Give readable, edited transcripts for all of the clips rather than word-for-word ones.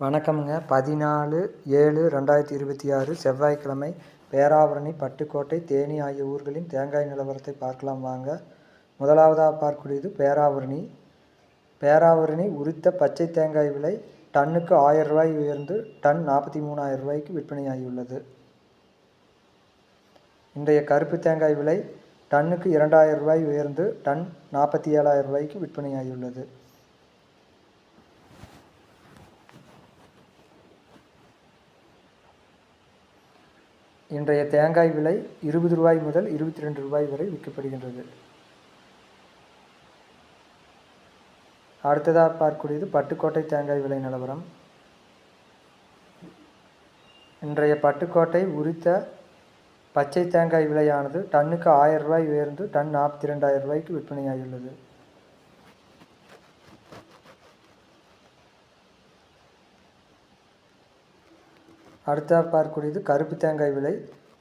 வணக்கம்ங்க. 14/7/2026 செவ்வாய்க்கிழமை பேராவூரணி, பட்டுக்கோட்டை, தேனி ஆகிய ஊர்களின் தேங்காய் நிலவரத்தை பார்க்கலாம் வாங்க. முதலாவதாக பார்க்கக்கூடியது பேராவூரணி. பேராவூரணி உரித்த பச்சை தேங்காய் விலை டன்னுக்கு ரூ. 1000 உயர்ந்து டன் 43,000 விற்பனையாகியுள்ளது. இன்றைய கருப்பு தேங்காய் விலை டன்னுக்கு ரூ. 2,000 உயர்ந்து டன் 47,000 விற்பனையாகியுள்ளது. இன்றைய தேங்காய் விலை ரூ. 20 முதல் ரூ. 22 வரை விற்கப்படுகின்றது. அடுத்ததாக பார்க்கக்கூடியது பட்டுக்கோட்டை தேங்காய் விலை நிலவரம். இன்றைய பட்டுக்கோட்டை உரித்த பச்சை தேங்காய் விலையானது டன்னுக்கு ரூ. 1000 உயர்ந்து டன் 42,000 விற்பனையாகியுள்ளது. அடுத்ததாக பார்க்கக்கூடியது கருப்பு தேங்காய் விலை.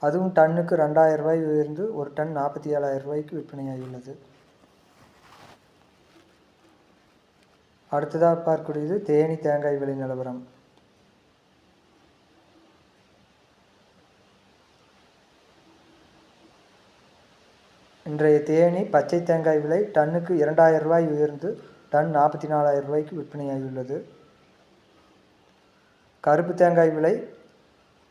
அதுவும் டன்னுக்கு ரூ. 2,000 உயர்ந்து ஒரு டன் 47,000 விற்பனையாகியுள்ளது. அடுத்ததாக பார்க்கக்கூடியது தேனி தேங்காய் விலை நிலவரம். இன்றைய தேனி பச்சை தேங்காய் விலை டன்னுக்கு ரூ. 2,000 உயர்ந்து டன் 44,000 விற்பனையாகியுள்ளது. கருப்பு தேங்காய் விலை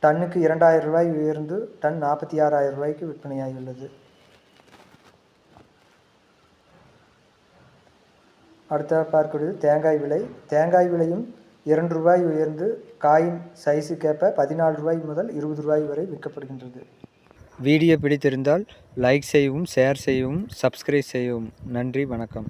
டன்னுக்கு ரூ. 2,000 உயர்ந்து டன் 46,000 விற்பனையாகியுள்ளது. அடுத்ததாக பார்க்கக்கூடியது தேங்காய் விலை. தேங்காய் விலையும் ரூ. 2 உயர்ந்து காயின் சைஸுக்கேற்ப ரூ. 14 முதல் ரூ. 20 வரை விற்கப்படுகின்றது. வீடியோ பிடித்திருந்தால் லைக் செய்யவும், ஷேர் செய்யவும், சப்ஸ்கிரைப் செய்யவும். நன்றி, வணக்கம்.